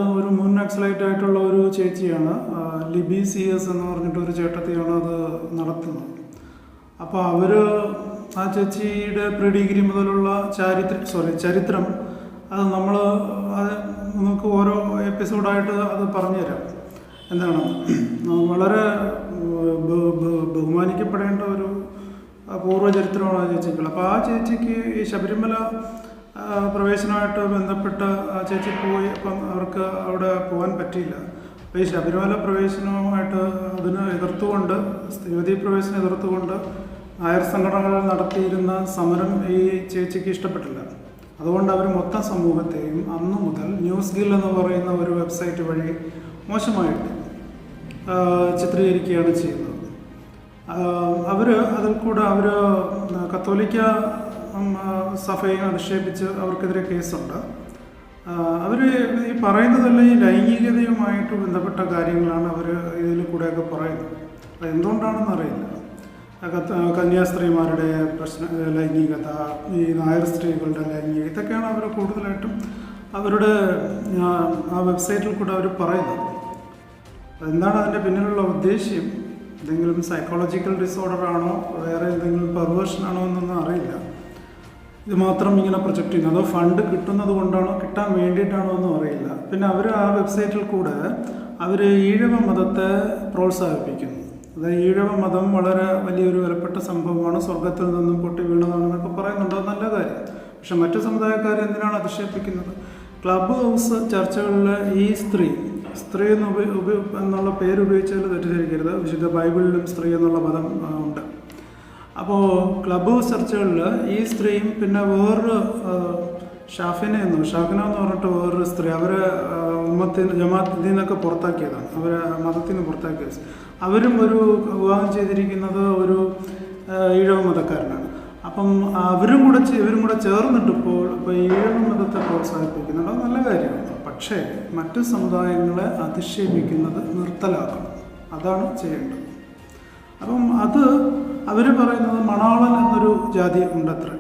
ഒരു മുൻ നക്സലൈറ്റ് ആയിട്ടുള്ള ഒരു ചേച്ചിയാണ്, ലിബി CS എന്ന് പറഞ്ഞിട്ടൊരു ചേട്ടത്തിയാണ് അത് നടത്തുന്നത്. അപ്പോൾ ആ ചേച്ചിയുടെ പ്രീ ഡിഗ്രി മുതലുള്ള ചരിത്രം അത് നമുക്ക് ഓരോ എപ്പിസോഡായിട്ട് അത് പറഞ്ഞുതരാം. എന്താണ് വളരെ ബഹുമാനിക്കപ്പെടേണ്ട ഒരു പൂർവ്വചരിത്രമാണ് ആ ചേച്ചിക്കുള്ള. അപ്പോൾ ആ ചേച്ചിക്ക് ഈ ശബരിമല പ്രവേശനമായിട്ട് ബന്ധപ്പെട്ട് ആ ചേച്ചി പോയി. അപ്പം അവർക്ക് അവിടെ പോകാൻ പറ്റിയില്ല. അപ്പോൾ ഈ ശബരിമല പ്രവേശനവുമായിട്ട് അതിനെ എതിർത്തുകൊണ്ട്, യുവതീ പ്രവേശനം എതിർത്തുകൊണ്ട് നായർ സംഘടനകൾ നടത്തിയിരുന്ന സമരം ഈ ചേച്ചിക്ക് ഇഷ്ടപ്പെട്ടില്ല. അതുകൊണ്ട് അവർ മൊത്തം സമൂഹത്തെയും അന്നു മുതൽ ന്യൂസ് ഗിൽ എന്ന് പറയുന്ന ഒരു വെബ്സൈറ്റ് വഴി മോശമായിട്ട് ചിത്രീകരിക്കുകയാണ് ചെയ്യുന്നത്. അതിൽ കൂടെ കത്തോലിക്ക സഭയെ അധിക്ഷേപിച്ച് അവർക്കെതിരെ കേസുണ്ട്. അവർ ഈ പറയുന്നതെല്ലാം ഈ ലൈംഗികതയുമായിട്ട് ബന്ധപ്പെട്ട കാര്യങ്ങളാണ് അവർ ഇതിൽ കൂടെയൊക്കെ പറയുന്നത്. അത് എന്തുകൊണ്ടാണെന്ന് അറിയില്ല. കന്യാസ്ത്രീമാരുടെ ലൈംഗികത, ഈ നായർ സ്ത്രീകളുടെ ലൈംഗികത, ഇതൊക്കെയാണ് അവർ കൂടുതലായിട്ടും അവരുടെ ആ വെബ്സൈറ്റിൽ കൂടെ അവർ പറയുന്നത്. എന്താണ് അതിൻ്റെ പിന്നിലുള്ള ഉദ്ദേശ്യം? എന്തെങ്കിലും സൈക്കോളജിക്കൽ ഡിസോർഡർ ആണോ, വേറെ എന്തെങ്കിലും പെർവേർഷൻ ആണോ എന്നൊന്നും അറിയില്ല. ഇത് മാത്രം ഇങ്ങനെ പ്രൊജക്റ്റ് ചെയ്യുന്നത്, അതോ ഫണ്ട് കിട്ടുന്നത് കൊണ്ടാണോ, കിട്ടാൻ വേണ്ടിയിട്ടാണോ എന്നും അറിയില്ല. പിന്നെ അവർ ആ വെബ്സൈറ്റിൽ കൂടെ ഈഴവ മതത്തെ പ്രോത്സാഹിപ്പിക്കുന്നു. അതായത് ഈഴവ മതം വളരെ വലിയൊരു വിലപ്പെട്ട സംഭവമാണ്, സ്വർഗത്തിൽ നിന്നും പൊട്ടി വീണതാണെന്നൊക്കെ പറയുന്നുണ്ട്. അത് നല്ല കാര്യം. പക്ഷെ മറ്റു സമുദായക്കാർ എന്തിനാണ് അധിക്ഷേപിക്കുന്നത്? ക്ലബ് ഹൗസ് ചർച്ചകളിൽ ഈ സ്ത്രീ എന്നുള്ള പേര് ഉപയോഗിച്ചാൽ തെറ്റിദ്ധരിക്കരുത്. വിശുദ്ധ ബൈബിളിലും സ്ത്രീ എന്നുള്ള പദം ഉണ്ട്. അപ്പോൾ ക്ലബ് ഹൗസ് ചർച്ചകളിൽ ഈ സ്ത്രീയും പിന്നെ വേറൊരു ഷാഫിന എന്ന് പറഞ്ഞിട്ട് വേറൊരു സ്ത്രീ, അവരെ ജമാഅത്തിൽ നിന്നൊക്കെ പുറത്താക്കിയതാണ്, അവരെ മതത്തിൽ നിന്ന് പുറത്താക്കിയത്. അവരും വിവാഹം ചെയ്തിരിക്കുന്നത് ഒരു ഈഴവ മതക്കാരനാണ്. അപ്പം ഇവരും കൂടെ ചേർന്നിട്ട് ഇപ്പോൾ ഈഴവ മതത്തെ പ്രോത്സാഹിപ്പിക്കുന്നുണ്ട്. അത് നല്ല കാര്യമാണ്. പക്ഷേ മറ്റു സമുദായങ്ങളെ അധിക്ഷേപിക്കുന്നത് നിർത്തലാക്കണം. അതാണ് ചെയ്യേണ്ടത്. അപ്പം അവർ പറയുന്നത് മണാളൻ എന്നൊരു ജാതി ഉണ്ടത്ര.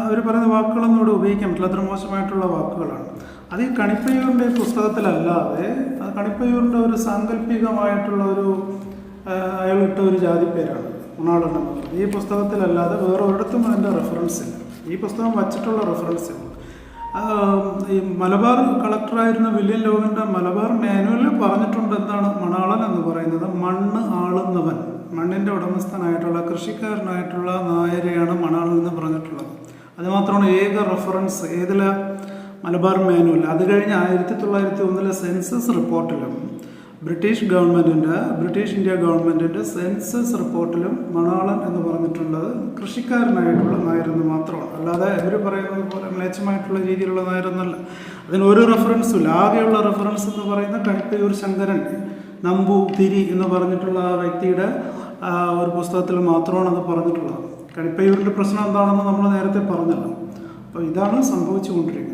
അവർ പറയുന്ന വാക്കുകളൊന്നും ഇവിടെ ഉപയോഗിക്കാൻ പറ്റില്ല, അത്ര മോശമായിട്ടുള്ള വാക്കുകളാണ്. അത് ഈ കണിപ്പയ്യൂരിൻ്റെ പുസ്തകത്തിലല്ലാതെ, കണിപ്പയ്യൂരിൻ്റെ ഒരു സാങ്കല്പികമായിട്ടുള്ള അയാളിട്ട ഒരു ജാതി പേരാണ് മണാളൻ എന്നുള്ളത്. ഈ പുസ്തകത്തിലല്ലാതെ വേറെ ഒരിടത്തും അതിൻ്റെ റെഫറൻസ് ഇല്ല. ഈ പുസ്തകം വച്ചിട്ടുള്ള റെഫറൻസ് ഇല്ല. ഈ മലബാർ കളക്ടറായിരുന്ന വില്യം ലോഗൻ്റെ മലബാർ മാനുവലിൽ പറഞ്ഞിട്ടുണ്ട് എന്താണ് മണാളൻ എന്ന് പറയുന്നത്. മണ്ണ് ആളുന്നവൻ, മണ്ണിൻ്റെ ഉടമസ്ഥനായിട്ടുള്ള കൃഷിക്കാരനായിട്ടുള്ള നായരെയാണ് മണാളൻ എന്ന് പറഞ്ഞിട്ടുള്ളത്. അതുമാത്രമാണ് ഏക റെഫറൻസ് ഏതിലെ മലബാർ മാനുവൽ. അത് കഴിഞ്ഞ് 1901 സെൻസസ് റിപ്പോർട്ടിലും ബ്രിട്ടീഷ് ഇന്ത്യ ഗവൺമെൻറ്റിൻ്റെ സെൻസസ് റിപ്പോർട്ടിലും മണാളൻ എന്ന് പറഞ്ഞിട്ടുള്ളത് കൃഷിക്കാരനായിട്ടുള്ള നായരെന്ന് മാത്രമാണ്. അല്ലാതെ ഇവർ പറയുന്നത് പോലെ മ്ലേച്ഛമായിട്ടുള്ള രീതിയിലുള്ള നായരെന്നല്ല. അതിനൊരു റെഫറൻസും ഇല്ല. ആകെയുള്ള റെഫറൻസ് എന്ന് പറയുന്ന കണിപ്പയ്യൂർ ശങ്കരൻ നമ്പൂതിരി എന്ന് പറഞ്ഞിട്ടുള്ള ആ വ്യക്തിയുടെ ഒരു പുസ്തകത്തിൽ മാത്രമാണ് അത് പറഞ്ഞിട്ടുള്ളത്. കണിപ്പയ്യൂരിൻ്റെ പ്രശ്നം എന്താണെന്ന് നമ്മൾ നേരത്തെ പറഞ്ഞല്ലോ. അപ്പോൾ ഇതാണ് സംഭവിച്ചുകൊണ്ടിരിക്കുന്നത്.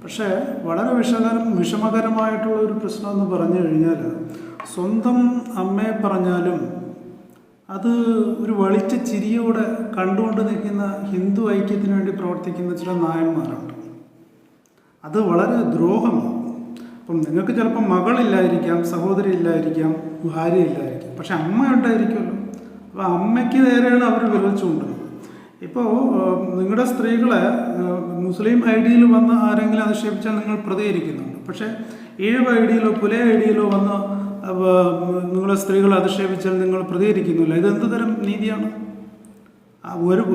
പക്ഷേ വളരെ വിഷമകരമായിട്ടുള്ള ഒരു പ്രശ്നം എന്ന് പറഞ്ഞു കഴിഞ്ഞാൽ, സ്വന്തം അമ്മയെ പറഞ്ഞാലും അത് ഒരു വളിച്ച ചിരിയോടെ കണ്ടുകൊണ്ട് നിൽക്കുന്ന ഹിന്ദു ഐക്യത്തിന് വേണ്ടി പ്രവർത്തിക്കുന്ന ചില നായന്മാരുണ്ട്. അത് വളരെ ദ്രോഹമാണ്. അപ്പം നിങ്ങൾക്ക് ചിലപ്പോൾ മകളില്ലായിരിക്കാം, സഹോദരി ഇല്ലായിരിക്കാം, ഭാര്യ ഇല്ലായിരിക്കാം, പക്ഷെ അമ്മ ഉണ്ടായിരിക്കുമല്ലോ. അപ്പോൾ അമ്മയ്ക്ക് നേരെയാണ് അവർ വിരൽ ചൂണ്ടുന്നത്. ഇപ്പോൾ നിങ്ങളുടെ സ്ത്രീകളെ മുസ്ലിം ഐഡിയയിൽ വന്ന് ആരെങ്കിലും അധിക്ഷേപിച്ചാൽ നിങ്ങൾ പ്രതികരിക്കുന്നുണ്ട്. പക്ഷേ ഈഴവ ഐഡിയയിലോ പുല ഐഡിയയിലോ വന്ന് നിങ്ങളുടെ സ്ത്രീകളെ അധിക്ഷേപിച്ചാൽ നിങ്ങൾ പ്രതികരിക്കുന്നില്ല. ഇതെന്ത് തരം നീതിയാണ്?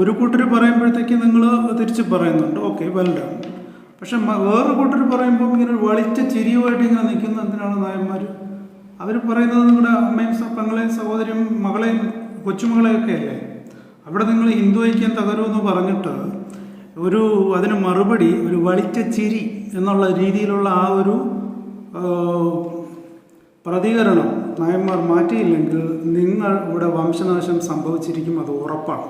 ഒരു കൂട്ടർ പറയുമ്പോഴത്തേക്ക് നിങ്ങൾ തിരിച്ച് പറയുന്നുണ്ട്, ഓക്കെ വെൽഡൺ. പക്ഷെ വേറെ കൂട്ടർ പറയുമ്പോൾ ഇങ്ങനെ വളിച്ച ചിരിയുമായിട്ട് ഇങ്ങനെ നിൽക്കുന്ന എന്തിനാണ് നായന്മാർ? അവർ പറയുന്നത് നിങ്ങളുടെ അമ്മയും പെങ്ങളെയും സഹോദരിയും മകളെയും കൊച്ചുമകളെയൊക്കെ അല്ലേ. അവിടെ നിങ്ങൾ ഹിന്ദു ഐക്യം തകരുമെന്ന് പറഞ്ഞിട്ട് അതിന് മറുപടി ഒരു വളിച്ച ചിരി എന്നുള്ള രീതിയിലുള്ള ആ ഒരു പ്രതികരണം നായന്മാർ മാറ്റിയില്ലെങ്കിൽ നിങ്ങൾ ഇവിടെ വംശനാശം സംഭവിച്ചിരിക്കും. അത് ഉറപ്പാണ്.